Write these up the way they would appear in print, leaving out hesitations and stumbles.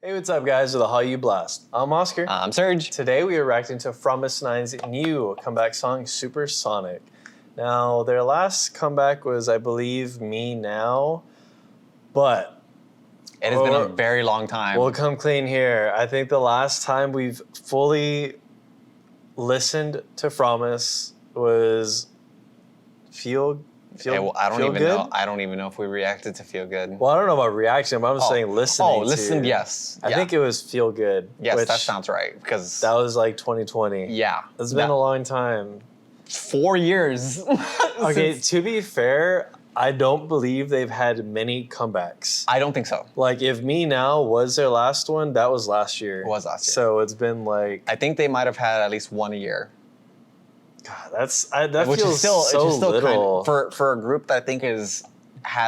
Hey, what's up guys with the Hallyu Blast. I'm Oscar. I'm Serg. Today we are reacting to Promisenain's new comeback song, Supersonic. Now, their last comeback was, I believe, Me Now, but It has been a very long time. we'll come clean here. I think the last time we've fully listened to Promise was Feel I don't Feel even Good? know. I don't even know if we reacted to Feel Good. Well, I don't know about reaction, but I'm saying listening. Oh, listened, yes. I think it was Feel Good. Yes, which that sounds right. Because that was like 2020. yeah, It's been a long time. 4 years. Okay, to be fair, I don't believe they've had many comebacks. I don't think so. Like, if Me Now was their last one, that was last year. It was last year. So it's been like, I think they might have had at least one a year. God, that Which feels is still, so which is still little. for a group that I think has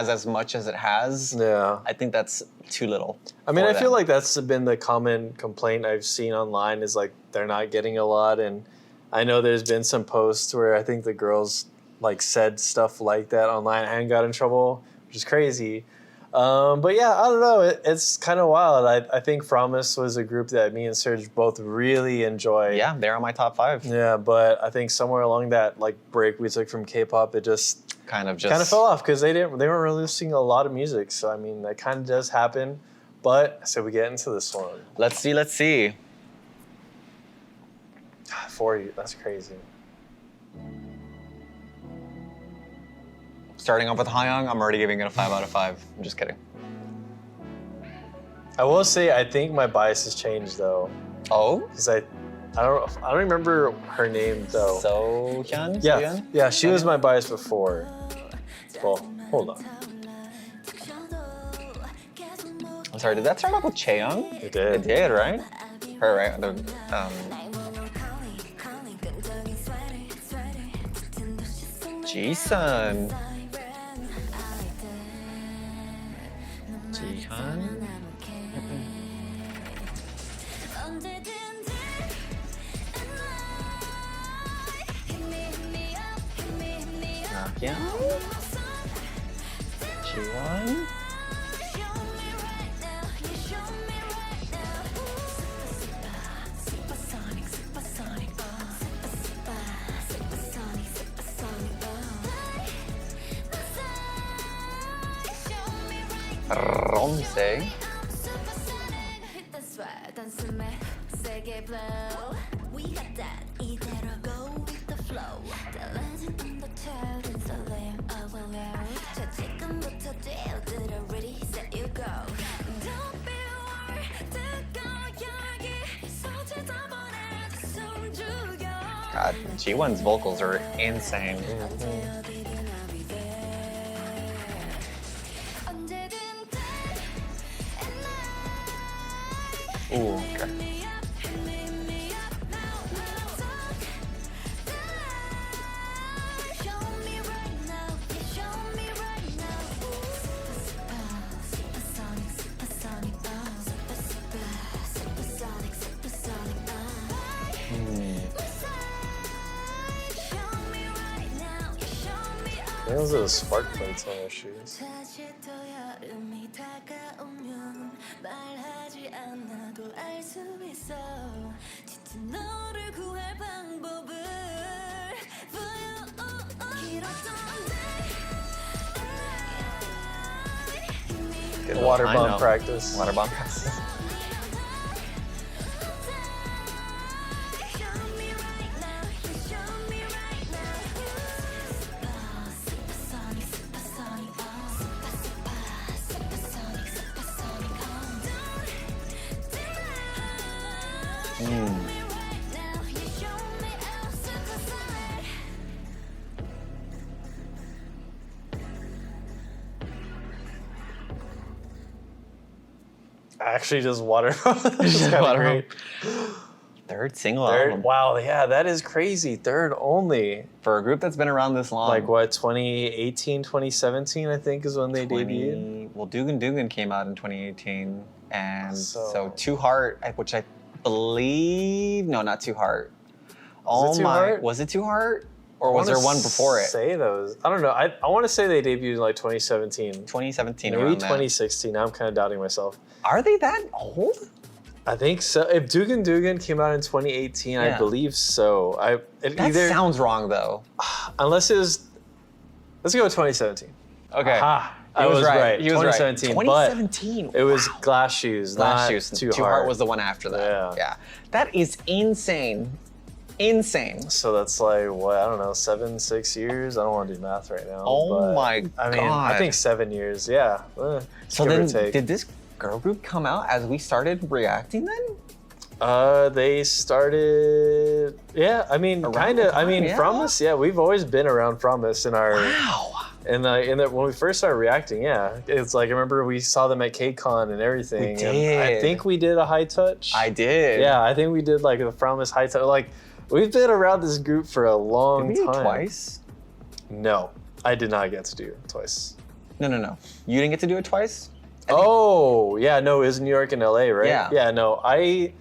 as much as it has. Yeah. I think that's too little. I mean, for I feel them. like that's been the common complaint I've seen online is like they're not getting a lot. And I know there's been some posts where I think the girls like said stuff like that online and got in trouble, which is crazy. But yeah, I don't know. It's kind of wild. I think Promise was a group that me and Serge both really enjoy. Yeah, they're on my top 5. Yeah, but I think somewhere along that like break we took from K-pop, it just Kind of fell off because they weren't releasing a lot of music. So I mean, that kind of does happen. But so we get into this one. Let's see. 40, that's crazy. Starting off with Hallyu, I'm already giving it a 5 out of 5. I'm just kidding. I will say I think my bias has changed though, Oh? because I don't remember her name though. Sohyun? Yeah, Sohyun? yeah, she was my bias before. Well, hold on. I'm sorry, did that start off with Chaeyoung? It did. It did, right? Her, right? Jisun. Jihan? Nakya? Jiwon? Romse? God, Jiwon's vocals are insane. Ooh, okay. Those are the spark plates on her shoes. Good Water I bomb know. practice. Water bomb practice. Actually, just water bomb. It's kind of Water great. Third single album. Wow, yeah, that is crazy. Third only. For a group that's been around this long. Like what, 2018, 2017, I think is when they debuted? Well, Dugan Dugan came out in 2018. And So- so Too Heart, which I believe, no, not Too Heart. Was it Too Heart? Was it Too Heart? Or was there one before it? Say those. I don't know. I want to say they debuted in like 2017. 2017 Maybe around 2016. Now I'm kind of doubting myself. that. Are they that old? I think so. If Dugan Dugan came out in 2018, Yeah. I believe so. That sounds wrong though. Unless it was. Let's go with 2017. Okay. Aha. He I was right. He was 2017. right. 2017. But it was Glass Shoes. Glass not Shoes. Too Too Hard. Hard was the one after that. Yeah. That is insane. Insane. So that's like what, I don't know, 6 years. I don't want to do math right now. Oh but, my I mean, God. I think 7 years. Yeah. So give or then, take. did this girl group come out as we started reacting then? They started. Yeah. I mean, Around kind the of. I time, mean, yeah. Promise. Yeah, we've always been around Promise in our. Wow. And when we first started reacting, yeah, it's like I remember we saw them at KCON and everything. We And I did. think we did a high touch. I did. Yeah, I think we did like the Promise high touch. Like we've been around this group for a long Did we do time. it twice? No, I did not get to do it twice. No. You didn't get to do it twice? Oh yeah, no, it was New York and LA, right? Yeah. Yeah, no, I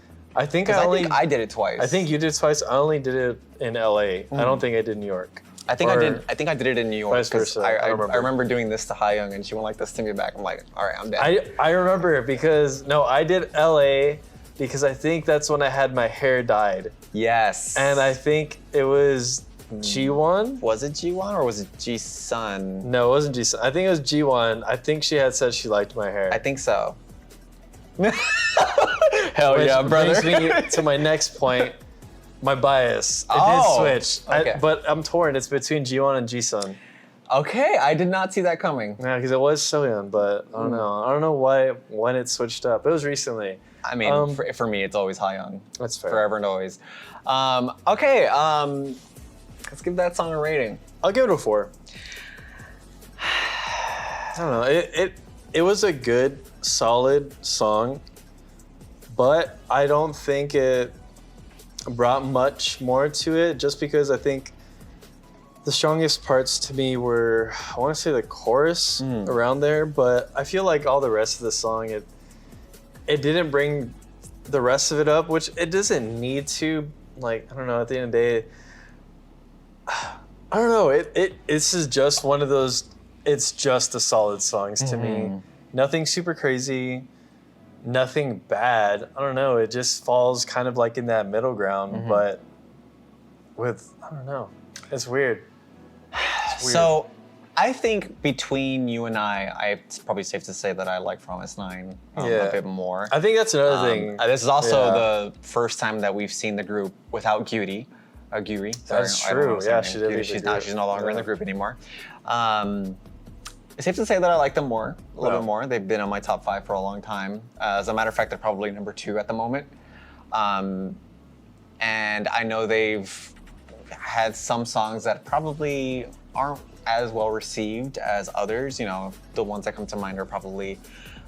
think Because I I only. think I did it twice. I think you did twice. I only did it in LA. I don't think I did New York. I think I Or did. I think I did it in New York. vice 'cause versa, I remember. I remember doing this to Hallyu, and she went like this to me back. I'm like, all right, I'm down. I remember it because no, I did LA because I think that's when I had my hair dyed, Yes. and I think it was G1. Was it G1 or was it G-Sun? No, it wasn't G. I think it was G1. I think she had said she liked my hair. I think so. Hell Which yeah, brother. brings me to my next point. My bias. It Oh, did switch. okay. But I'm torn. It's between G1 and G-Sun. Okay, I did not see that coming. Yeah, because it was Soyeon, but I don't know. I don't know when it switched up. It was recently. I mean, Um, for me, it's always Hallyu. That's fair. Forever and always. Okay, let's give that song a rating. I'll give it a 4. I don't know. It was a good, solid song, but I don't think it brought much more to it. Just because I think the strongest parts to me were, I want to say the chorus around there, but I feel like all the rest of the song, it didn't bring the rest of it up, which it doesn't need to. Like, I don't know. At the end of the day, I don't know. This is just one of those. It's just a solid songs to me. Nothing super crazy, nothing bad. I don't know. It just falls kind of like in that middle ground, but with, I don't know. It's weird. It's weird. So, I think between you and it's probably safe to say that I like Promisenine a bit more. I think that's another thing. This is also Yeah. the first time that we've seen the group without Gyuri. Gyuri. Sorry, That's I don't know true. what's her Yeah, name. she did leave the She's group. she's no longer in the Yeah. group anymore. It's safe to say that I like them more, a little Yeah. bit more. They've been on my top 5 for a long time. As a matter of fact, they're probably number 2 at the moment. And I know they've had some songs that probably aren't as well received as others. You know, the ones that come to mind are probably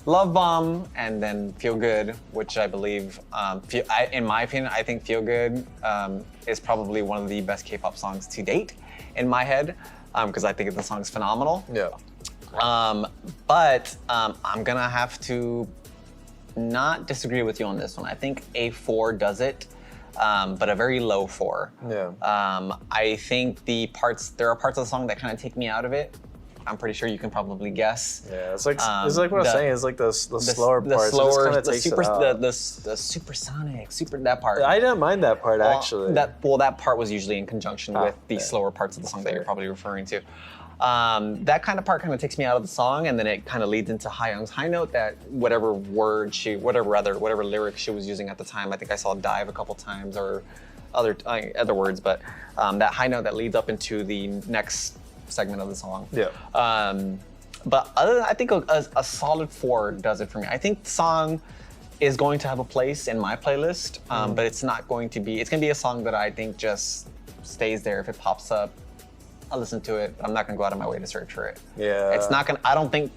Love Bomb and then Feel Good, which I believe, in my opinion, I think Feel Good is probably one of the best K-pop songs to date in my head, because I think the song's phenomenal. Yeah. But I'm gonna have to not disagree with you on this one. I think a 4 does it, but a very low 4. Yeah. I think there are parts of the song that kind of take me out of it. I'm pretty sure you can probably guess. Yeah, it's like what I'm saying. It's like the slower The parts. slower, it just the takes super, it out. the supersonic, that part. I didn't mind that part actually. That part was usually in conjunction with the fair. slower parts of the song that you're Fair. probably referring to. That kind of part kind of takes me out of the song, and then it kind of leads into Hayoung's high note. That whatever lyric she was using at the time. I think I saw dive a couple times or other words, but that high note that leads up into the next segment of the song. Yeah. But other than, I think a solid 4 does it for me. I think the song is going to have a place in my playlist, but it's going to be a song that I think just stays there. If it pops up, I'll listen to it. I'm not gonna go out of my way to search for it. Yeah. It's not gonna, I don't think,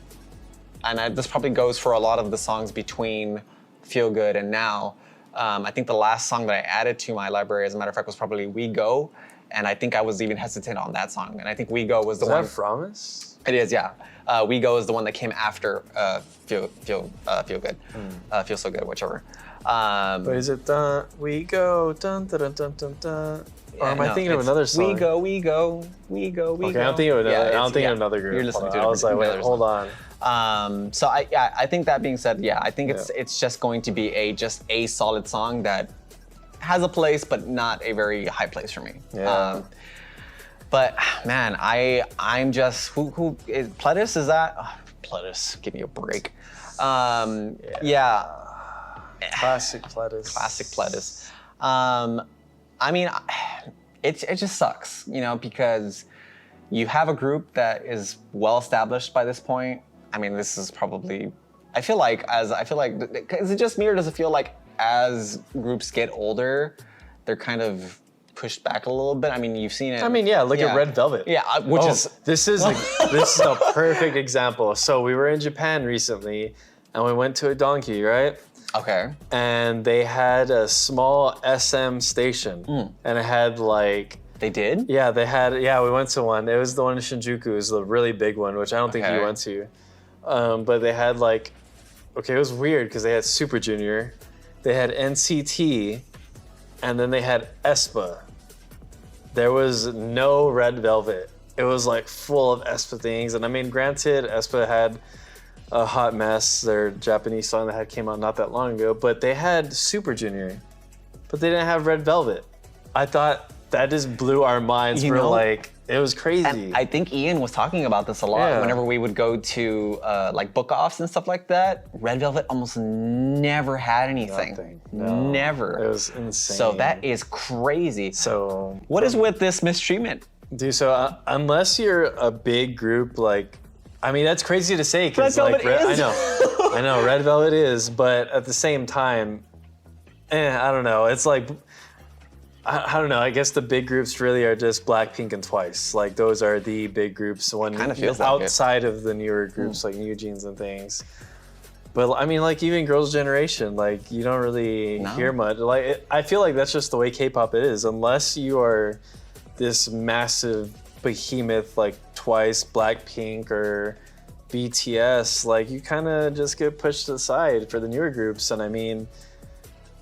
this probably goes for a lot of the songs between Feel Good and Now. I think the last song that I added to my library, as a matter of fact, was probably We Go. and I think I was even hesitant on that song. And I think We Go was the Is one. that Promise? It is, yeah. We Go is the one that came after Feel Good, Feel So Good, whichever. But is it We Go, dun dun dun dun dun dun? Or am I no, thinking of it's another song? We Go, We Go, We Go, We Go. Okay, I'm thinking of another. Yeah, I'm thinking of another group. You're listening to I was like, wait, another hold song. on. So I think that being said, I think it's just going to be just a solid song that has a place, but not a very high place for me. Yeah. But man, I'm just who is Pledis? Is that Pledis? Give me a break. Yeah. Classic Pledis. Classic Pledis. I mean, it just sucks, because you have a group that is well established by this point. I mean, this is probably. I feel like, is it just me or does it feel like as groups get older, they're kind of pushed back a little bit? I mean, you've seen it. I mean, look at Red Velvet. Yeah, this is a perfect example. So we were in Japan recently, and we went to a donkey, right? Okay. And they had a small SM station, and it had like. They did? Yeah, they had. Yeah, we went to one. It was the one in Shinjuku. It was the really big one, which I don't think you went to. But they had like, it was weird because they had Super Junior, they had NCT, and then they had aespa. There was no Red Velvet. It was like full of aespa things. And I mean, granted, aespa had a Hot Mess, their Japanese song that came out not that long ago, but they had Super Junior, but they didn't have Red Velvet. I thought that just blew our minds. It was crazy. And I think Ian was talking about this a lot whenever we would go to like book offs and stuff like that. Red Velvet almost never had anything. No. Never. It was insane. So that is crazy. So what is with this mistreatment? Dude, so unless you're a big group, that's crazy to say. Red Velvet is. I know, Red Velvet is, but at the same time, I don't know. It's like, I don't know. I guess the big groups really are just Blackpink and Twice. Like those are the big groups. One kind of feels like outside of the newer groups like New Jeans and things. But I mean, like even Girls' Generation, like you don't really hear much. I feel like that's just the way K-pop is. Unless you are this massive behemoth like Twice, Blackpink, or BTS, like you kind of just get pushed aside for the newer groups. And I mean,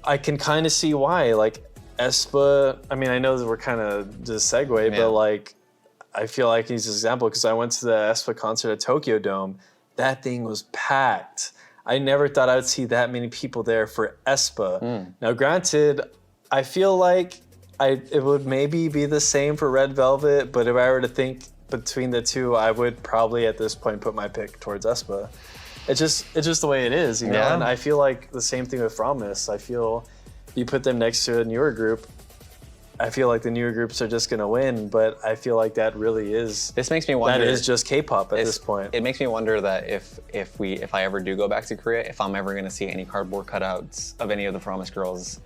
I can kind of see why. Like aespa, I mean, I know that we're kind of just segue, but like, I feel like he's an example because I went to the aespa concert at Tokyo Dome. That thing was packed. I never thought I would see that many people there for aespa. Now, granted, I feel like it would maybe be the same for Red Velvet, but if I were to think between the two, I would probably at this point put my pick towards aespa. It's just the way it is, you know. And I feel like the same thing with Promise. I feel. You put them next to a newer group, I feel like the newer groups are just gonna win, but I feel like that really is. This makes me wonder. That is just K-pop at this point. It makes me wonder that if I ever do go back to Korea, if I'm ever gonna see any cardboard cutouts of any of the Promise girls.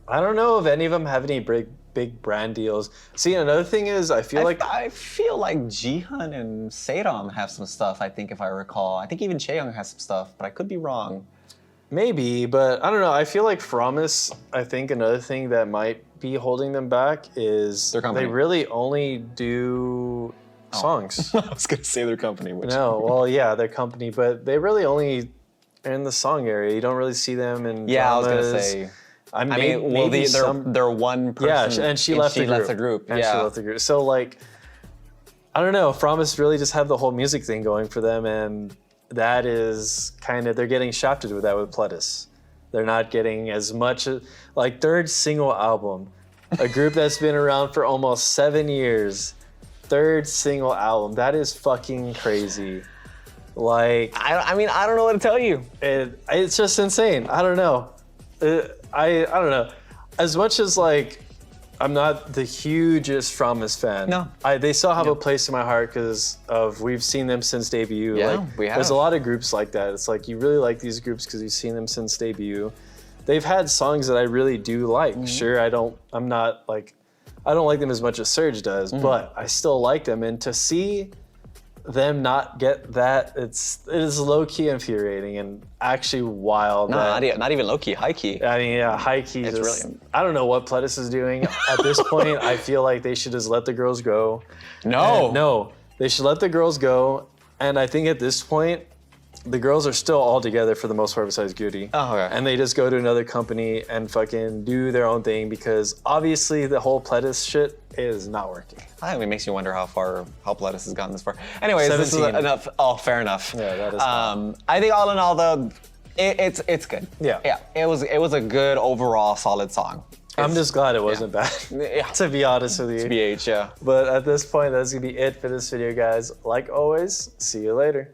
I don't know if any of them have any big brand deals. See, another thing is, I feel like Jihan and Saeram have some stuff. I think if I recall, I think even Chaeyoung has some stuff, but I could be wrong. Maybe, but I don't know. I feel like Promise, I think another thing that might be holding them back is they really only do songs. I was going to say their company. No, well, yeah, their company, but they really only are in the song area. You don't really see them in dramas. I was going to say. They're one person. Yeah, and she left the group. She left the group. So, like, I don't know. Promise really just have the whole music thing going for them, and that is kind of, they're getting shafted with that with Pledis. They're not getting as much, like third single album, a group that's been around for almost 7 years, third single album. That is fucking crazy. Like, I mean, I don't know what to tell you. It's just insane. I don't know. I don't know. As much as like, I'm not the hugest Promise fan. No. They still have a place in my heart because we've seen them since debut. Yeah, like, we have. There's a lot of groups like that. It's like you really like these groups because you've seen them since debut. They've had songs that I really do like. Mm-hmm. Sure, I don't like them as much as Serg does, but I still like them. And to see them not get that, it is low key infuriating and actually wild. No, that, not even low key, high key. I mean, yeah, high key. It's Just, really- I don't know what Pledis is doing at this point. I feel like they should just let the girls go. No. And no, they should let the girls go. And I think at this point, the girls are still all together for the most part besides Goody. Oh, okay. And they just go to another company and fucking do their own thing because obviously the whole Pledis shit is not working. I think it makes you wonder how Pledis has gotten this far. Anyways, this is 17. enough. Oh, fair enough. Yeah, that is I think all in all, though, it's good. Yeah. Yeah. It was a good overall solid song. I'm just glad it wasn't bad, Yeah. to be honest with you. BH, yeah. But at this point, that's gonna be it for this video, guys. Like always, see you later.